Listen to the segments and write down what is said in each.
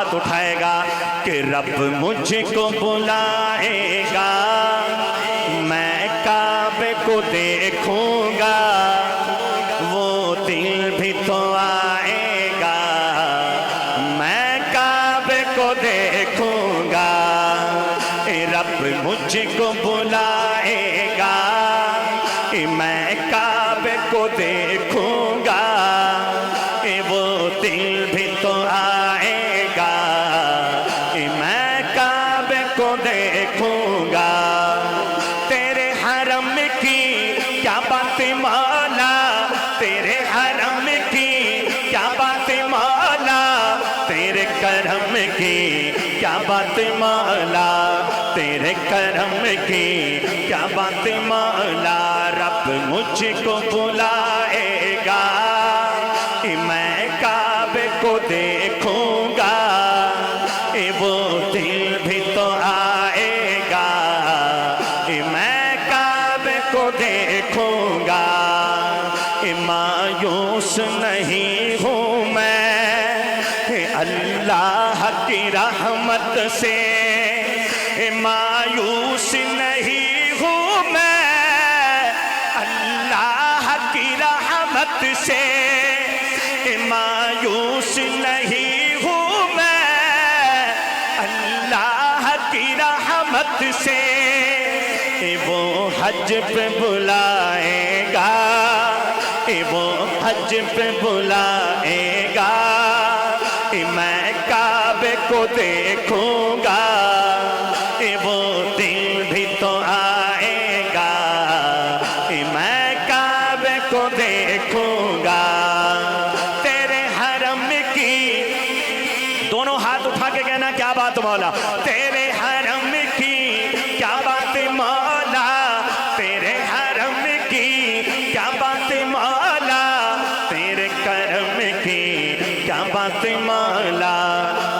ہاتھ اٹھائے گا کہ رب مجھ کو بلائے گا، میں کعبے کو دیکھوں گا، وہ دل بھی تو آئے گا، میں کعبے کو دیکھوں گا، رب مجھ کو بلائے گا، میں کعبے کو دیکھوں گا، وہ دل بھی تو آئے گا، میں کعبے کو دیکھوں گا، تیرے حرم کی کیا بات مولا، تیرے حرم کی کیا بات مولا، تیرے کرم کی کیا بات مولا، تیرے کرم کی کیا بات مولا، رب مجھ کو بلائے گا، میں کعبے کو دیکھوں گا، وہ دل بھی تو آئے گا، میں کعبے کو دیکھوں گا، مایوس نہیں ہوں میں اللہ کی رحمت سے، مایوس نہیں ہوں میں اللہ کی رحمت سے، مایوس نہیں ہوں میں اللہ کی رحمت سے، وہ حج پہ بلائے گا، وہ حج پہ بلائے گا، میں کعبے کو دیکھوں گا، وہ دل بھی تو آئے گا، میں کعبے کو دیکھوں گا، تیرے حرم کی، دونوں ہاتھ اٹھا کے کہنا کیا بات مولا، تیرے حرم کی کیا بات مولا، تیرے حرم کی کیا بات مولا، تیرے کرم کی کیا بات مولا،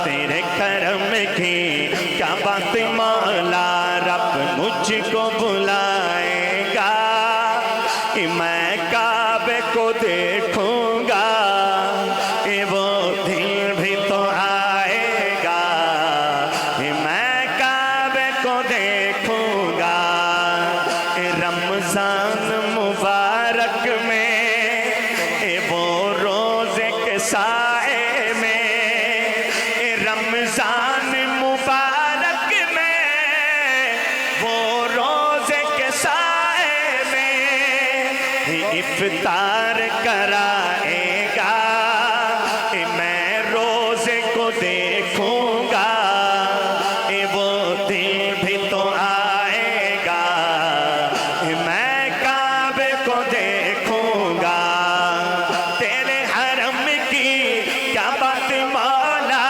تیرے کرم کی کیا بات مولا، رب مجھ کو بلائے گا، میں کعبے کو دیکھوں گا، وہ دل بھی تو آئے گا، میں کعبے کو دیکھوں گا، رمضان مبارک میں وہ روزے کے سائے میں، رمضان مبارک میں وہ روزے کے سائے میں افطار کرائے گا، میں روزے کو دیکھوں گا، وہ دل بھی تو آئے گا، میں کعبے کو دیکھوں گا، تیرے حرم کی کیا بات مولا،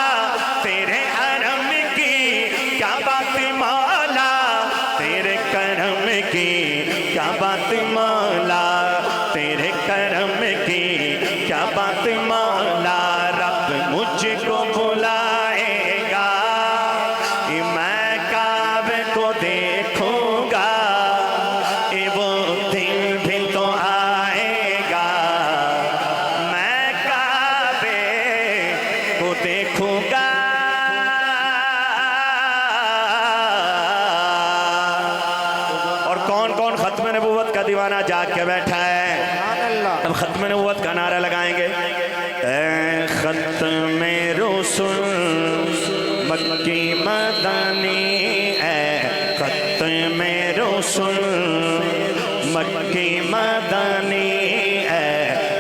تیرے حرم کی کیا بات مولا، تیرے کرم کی کیا بات مولا، تیرے کرم کی کیا بات مولا، رب مجھ کو بلائے گا، میں کعبے کو دیکھوں گا، وہ دل بھی تو آئے گا، میں کعبے کو دیکھوں گا، اور کون کون ختم نبوت کا دیوانہ جاگ کے بیٹھا ہے، اب ختم نبوت کا نعرہ لگائیں گے، اے ختم رسول مکی مدنی، اے ختم رسول مکی مدنی، اے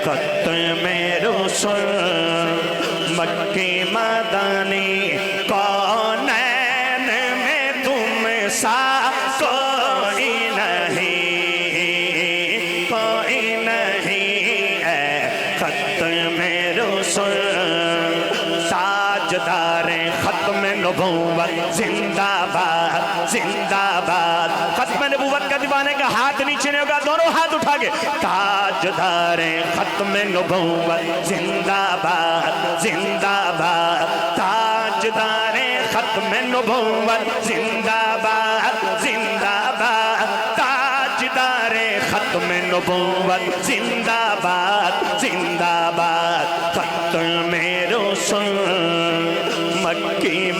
ختم رسول مکی مدنی، کونین میں تم سا کوئی نہیں، کوئی نہیں، اے ختم رسول تاجدار ختم نبوت زندہ باد، زندہ باد، ختم نبوت کا دیوانے کا ہاتھ نیچے نہیں ہوگا، دونوں ہاتھ اٹھا کے، تاجدار ختم نبوت زندہ باد، زندہ باد، تاجدار ختم نبوت زندہ باد، زندہ باد، تاجدار ختم نبوت زندہ باد، زندہ باد، ختم رسول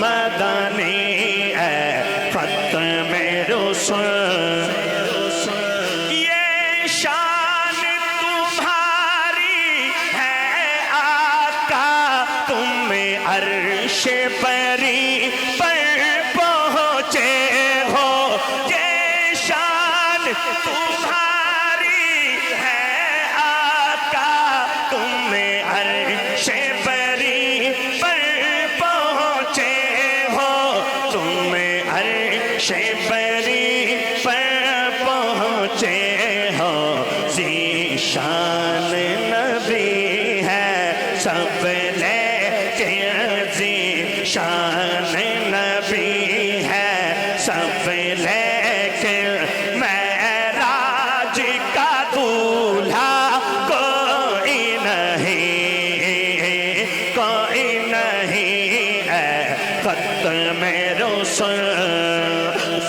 مدنی ہے ختم رسول یہ شان تمہاری ہے آقا تم عرش پری پر پہنچے ہو یہ شان تمہاری ہے آقا تم عرش پری پر پہنچے ہو تم عرش پری پر پہنچے ہو ذیشان نبی ہے سب لیکن ذیشان نبی ہے سب لیکن معراج کا دولہا کوئی نہیں ہے ختم رسول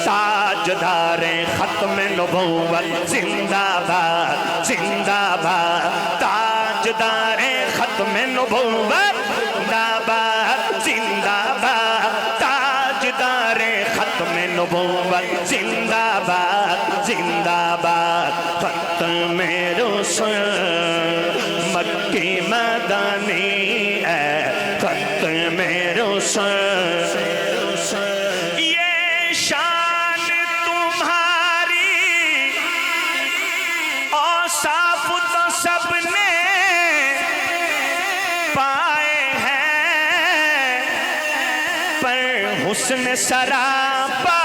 تاجدار ختم نبوت زندہ باد زندہ باد تاجدار ختم نبوت زندہ باد زندہ باد تاجدار ختم نبوت زندہ باد زندہ باد ختم رسول مکی مدنی ہے ختم رسول یہ شان تمہاری اوصاف تو سب نے پائے ہیں پر حسن سراپا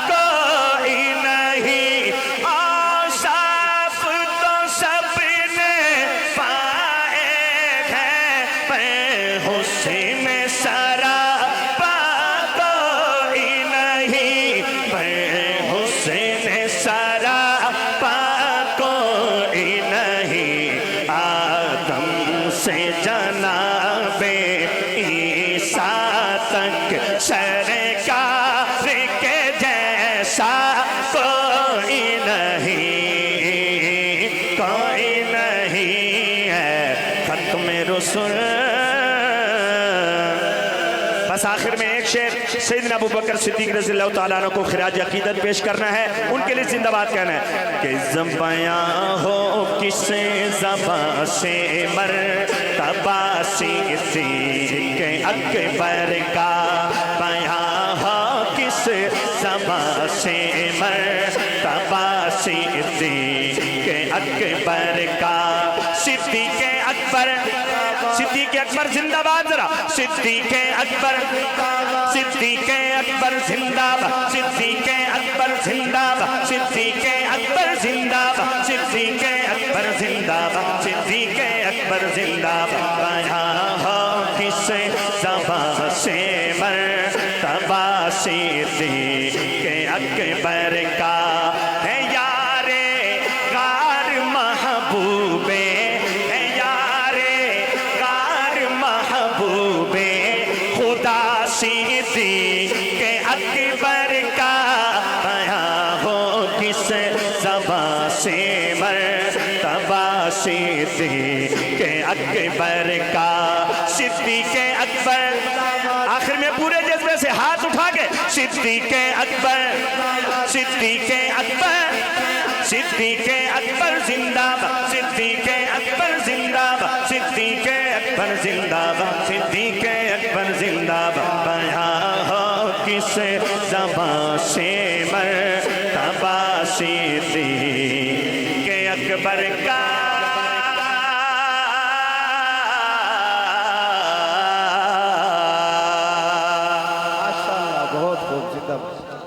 کوئی نہیں اوصاف تو سب نے پائے ہیں پر حسن سراپا کوئی نہیں پر حسن سراپا کوئی نہیں آدم سے جناب عیسیٰ تک سرکار کے جیسا کوئی نہیں ہے ختم رسول بس آخر میں ایک شعر سیدنا ابوبکر صدیق رضی اللہ تعالیٰ عنہ کو خراج عقیدت پیش کرنا ہے ان کے لیے زندہ باد کہنا ہے کہ زبیاں ہو کس زباں سے مرتبہ صدیق اکبر کا بیاں ہو کس زباں سے مرتبہ صدیق اکبر کا صدیق اکبر زندہ باد ذرا صدیق اکبر زندہ باد صدیق اکبر زندہ باد صدیق اکبر زندہ باد صدیق اکبر زندہ باد صدیق اکبر زندہ باد بیاں ہو کس زباں سے مرتبہ صدیق اکبر کا ہے یار غار محبوبے خدا صدیق اکبر کا بیاں ہو کس زباں سے مرتبہ صدیق اکبر کا صدیق اکبر آخر میں پورے جذبے سے ہاتھ اٹھا کے صدیق اکبر صدیق اکبر صدیق اکبر زندہ باد صدیق اکبر زندہ باد صدیق اکبر زندہ باد صدیق اکبر زندہ باد بیاں ہو کس زباں سے مرتبہ صدیق اکبر کا ماشاءاللہ بہت خوب زندہ باد